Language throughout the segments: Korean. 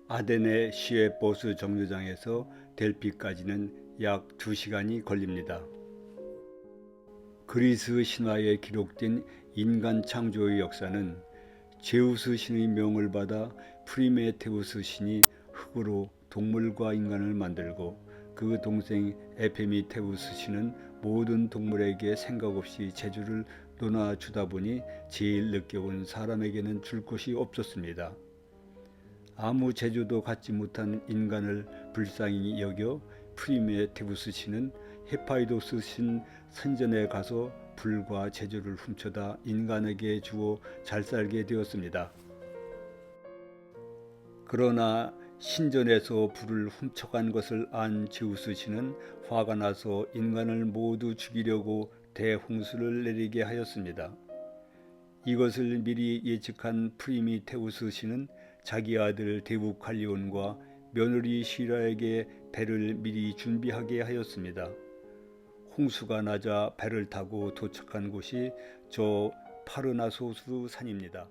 아데네 시외 버스 정류장에서 델피까지는 약 2시간이 걸립니다. 그리스 신화에 기록된 인간 창조의 역사는 제우스 신의 명을 받아 프리메테우스 신이 흙으로 동물과 인간을 만들고 그 동생 에페미테우스 신은 모든 동물에게 생각 없이 재주를 놓아주다 보니 제일 늦게 온 사람에게는 줄 것이 없었습니다. 아무 재주도 갖지 못한 인간을 불쌍히 여겨 프리메테우스 신은 헤파이도스 신 선전에 가서 불과 재주를 훔쳐다 인간에게 주어 잘 살게 되었습니다. 그러나 신전에서 불을 훔쳐간 것을 안 제우스 신은 화가 나서 인간을 모두 죽이려고 대홍수를 내리게 하였습니다. 이것을 미리 예측한 프리미테우스 신은 자기 아들 데우칼리온과 며느리 시라에게 배를 미리 준비하게 하였습니다. 홍수가 나자 배를 타고 도착한 곳이 저 파르나소스 산입니다.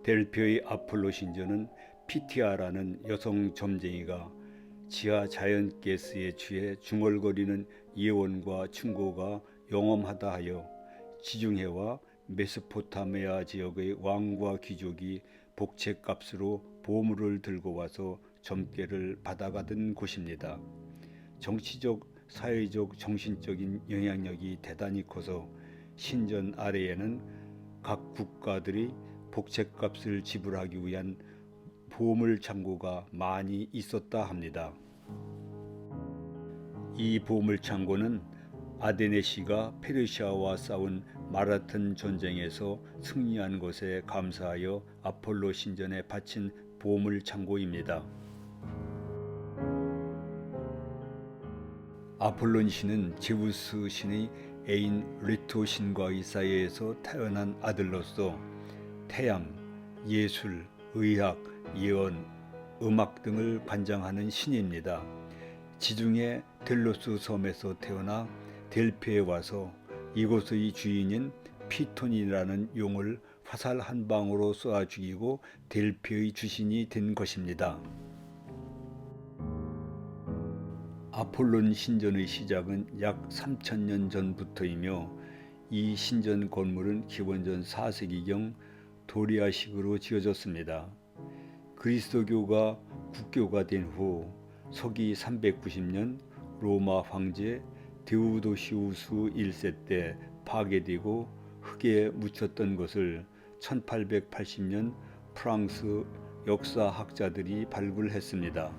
델피의 아폴로 신전은 피티아라는 여성 점쟁이가 지하 자연가스에 취해 중얼거리는 예언과 충고가 영험하다 하여 지중해와 메소포타미아 지역의 왕과 귀족이 복채값으로 보물을 들고 와서 점괘를 받아가던 곳입니다. 정치적, 사회적, 정신적인 영향력이 대단히 커서 신전 아래에는 각 국가들이 복채값을 지불하기 위한 보물 창고가 많이 있었다 합니다. 이 보물 창고는 아데네시가 페르시아와 싸운 마라톤 전쟁에서 승리한 것에 감사하여 아폴로 신전에 바친 보물 창고입니다. 아폴론 신은 제우스 신의 애인 리토 신과의 사이에서 태어난 아들로서 태양, 예술, 의학, 예언, 음악 등을 관장하는 신입니다. 지중해 델로스 섬에서 태어나 델피에 와서 이곳의 주인인 피톤이라는 용을 화살 한 방으로 쏘아 죽이고 델피의 주신이 된 것입니다. 아폴론 신전의 시작은 약 3000년 전부터이며 이 신전 건물은 기원전 4세기경 도리아식으로 지어졌습니다. 그리스도교가 국교가 된 후 서기 390년 로마 황제 데오도시우스 1세 때 파괴되고 흙에 묻혔던 것을 1880년 프랑스 역사학자들이 발굴했습니다.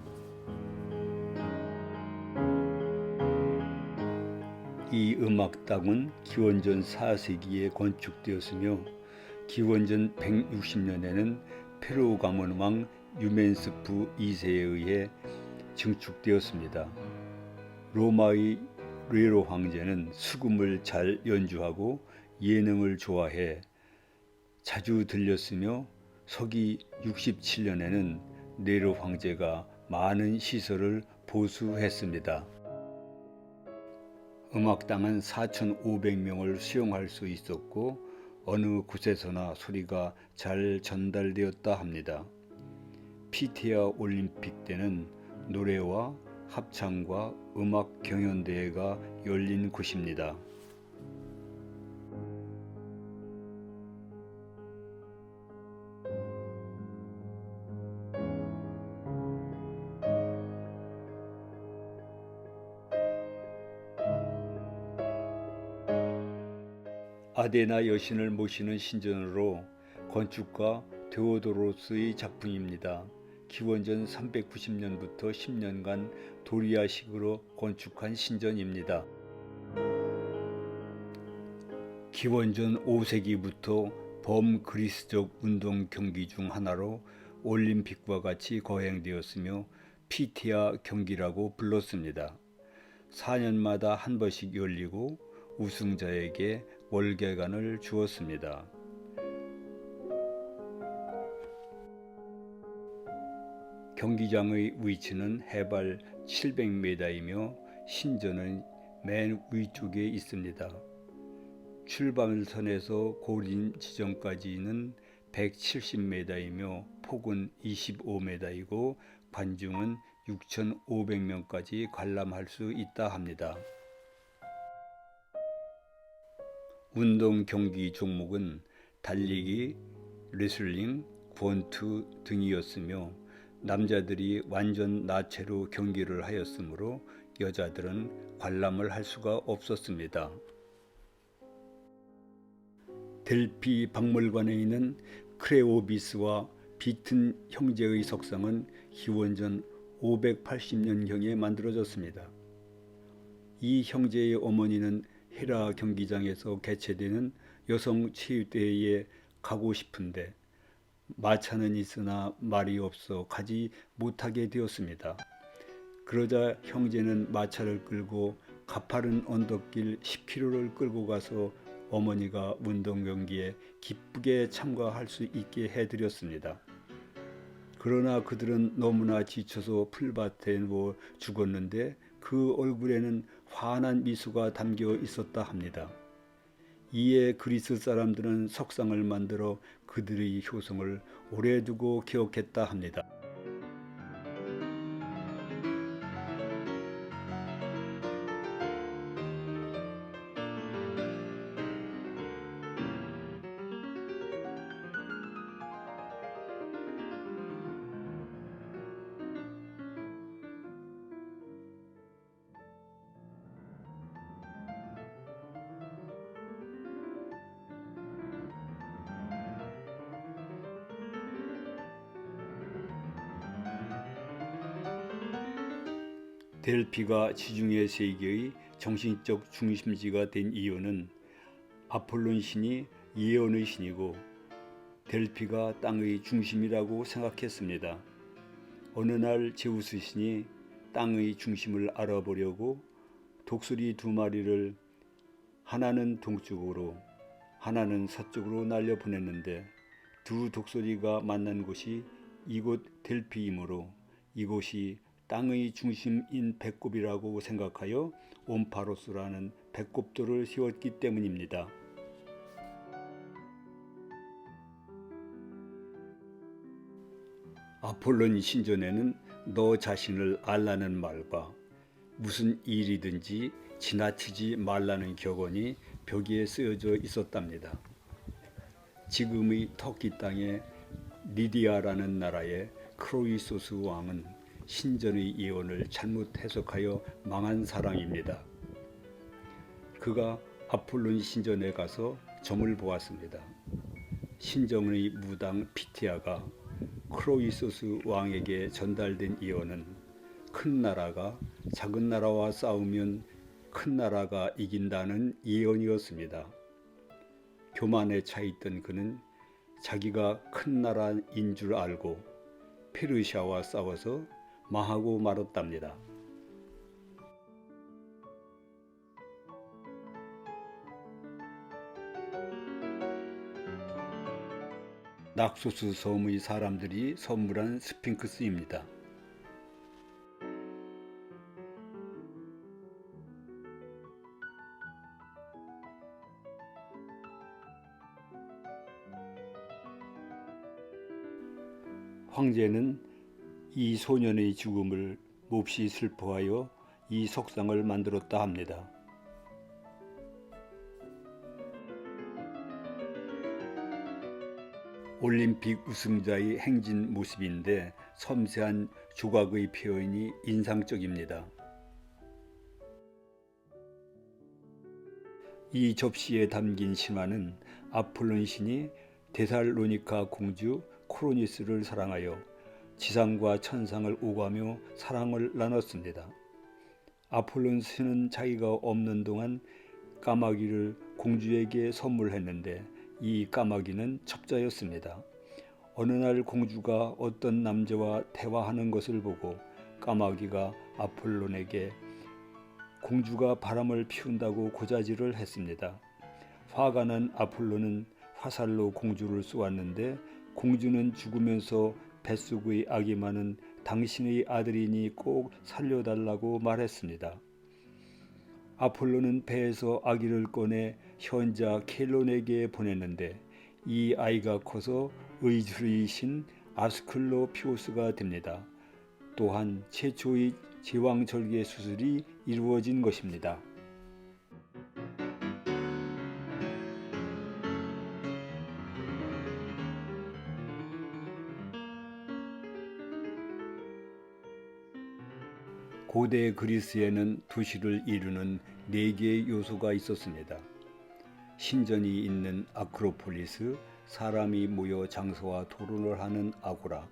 이 음악당은 기원전 4세기에 건축되었으며 기원전 160년에는 페르가몬 왕 유멘스프 2세에 의해 증축되었습니다. 로마의 레로 황제는 수금을 잘 연주하고 예능을 좋아해 자주 들렸으며 서기 67년에는 네로 황제가 많은 시설을 보수했습니다. 음악당은 4,500명을 수용할 수 있었고 어느 곳에서나 소리가 잘 전달되었다 합니다. 피티아 올림픽 때는 노래와 합창과 음악 경연대회가 열린 곳입니다. 아데나 여신을 모시는 신전으로 건축가 데오도로스의 작품입니다. 기원전 390년부터 10년간 도리아식으로 건축한 신전입니다. 기원전 5세기부터 범그리스적 운동 경기 중 하나로 올림픽과 같이 거행되었으며 피티아 경기라고 불렀습니다. 4년마다 한 번씩 열리고 우승자에게 월계관을 주었습니다. 경기장의 위치는 해발 700m이며 신전은 맨 위쪽에 있습니다. 출발선에서 고린 지점까지는 170m이며 폭은 25m이고 관중은 6,500명까지 관람할 수 있다 합니다. 운동 경기 종목은 달리기, 레슬링, 권투 등이었으며 남자들이 완전 나체로 경기를 하였으므로 여자들은 관람을 할 수가 없었습니다. 델피 박물관에 있는 크레오비스와 비튼 형제의 석상은 기원전 580년경에 만들어졌습니다. 이 형제의 어머니는 헤라 경기장에서 개최되는 여성 체육대회에 가고 싶은데 마차는 있으나 말이 없어 가지 못하게 되었습니다. 그러자 형제는 마차를 끌고 가파른 언덕길 10km를 끌고 가서 어머니가 운동 경기에 기쁘게 참가할 수 있게 해드렸습니다. 그러나 그들은 너무나 지쳐서 풀밭에 누워 죽었는데 그 얼굴에는 환한 미소가 담겨 있었다 합니다. 이에 그리스 사람들은 석상을 만들어 그들의 효성을 오래 두고 기억했다 합니다. 델피가 지중해 세계의 정신적 중심지가 된 이유는 아폴론 신이 예언의 신이고 델피가 땅의 중심이라고 생각했습니다. 어느 날 제우스 신이 땅의 중심을 알아보려고 독수리 2마리를 하나는 동쪽으로 하나는 서쪽으로 날려보냈는데 두 독수리가 만난 곳이 이곳 델피이므로 이곳이 땅의 중심인 배꼽이라고 생각하여 옴파로스라는 배꼽돌을 세웠기 때문입니다. 아폴론 신전에는 너 자신을 알라는 말과 무슨 일이든지 지나치지 말라는 격언이 벽에 쓰여져 있었답니다. 지금의 터키 땅에 리디아라는 나라의 크로이소스 왕은 신전의 예언을 잘못 해석하여 망한 사람입니다. 그가 아폴론 신전에 가서 점을 보았습니다. 신전의 무당 피티아가 크로이소스 왕에게 전달된 예언은 큰 나라가 작은 나라와 싸우면 큰 나라가 이긴다는 예언이었습니다. 교만에 차 있던 그는 자기가 큰 나라인 줄 알고 페르시아와 싸워서 망하고 말았답니다. 낙소스 섬의 사람들이 선물한 스핑크스입니다. 황제는 이 소년의 죽음을 몹시 슬퍼하여 이 석상을 만들었다 합니다. 올림픽 우승자의 행진 모습인데 섬세한 조각의 표현이 인상적입니다. 이 접시에 담긴 신화는 아폴론 신이 데살로니카 공주 코로니스를 사랑하여 지상과 천상을 오가며 사랑을 나눴습니다. 아폴론 신은 자기가 없는 동안 까마귀를 공주에게 선물했는데 이 까마귀는 첩자였습니다. 어느 날 공주가 어떤 남자와 대화하는 것을 보고 까마귀가 아폴론에게 공주가 바람을 피운다고 고자질을 했습니다. 화가 난 아폴론은 화살로 공주를 쏘았는데 공주는 죽으면서 뱃속의 아기만은 당신의 아들이니 꼭 살려달라고 말했습니다. 아폴로는 배에서 아기를 꺼내 현자 켈론에게 보냈는데 이 아이가 커서 의주의 신 아스클로피오스가 됩니다. 또한 최초의 제왕절개 수술이 이루어진 것입니다. 고대 그리스에는 도시를 이루는 4개의 요소가 있었습니다. 신전이 있는 아크로폴리스, 사람이 모여 장소와 토론을 하는 아고라,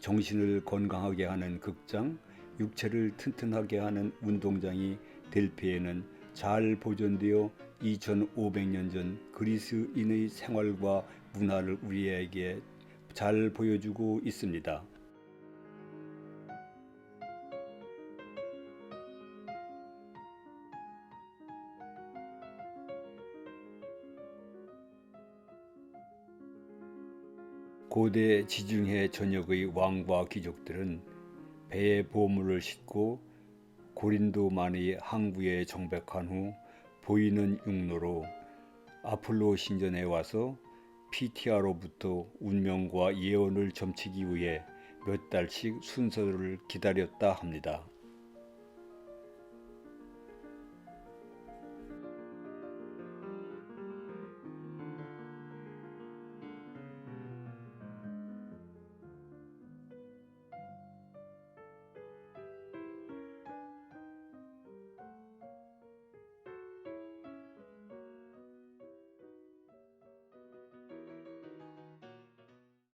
정신을 건강하게 하는 극장, 육체를 튼튼하게 하는 운동장이 델피에는 잘 보존되어 2500년 전 그리스인의 생활과 문화를 우리에게 잘 보여주고 있습니다. 고대 지중해 전역의 왕과 귀족들은 배에 보물을 싣고 고린도만의 항구에 정박한 후 보이는 육로로 아폴로 신전에 와서 피티아로부터 운명과 예언을 점치기 위해 몇 달씩 순서를 기다렸다 합니다.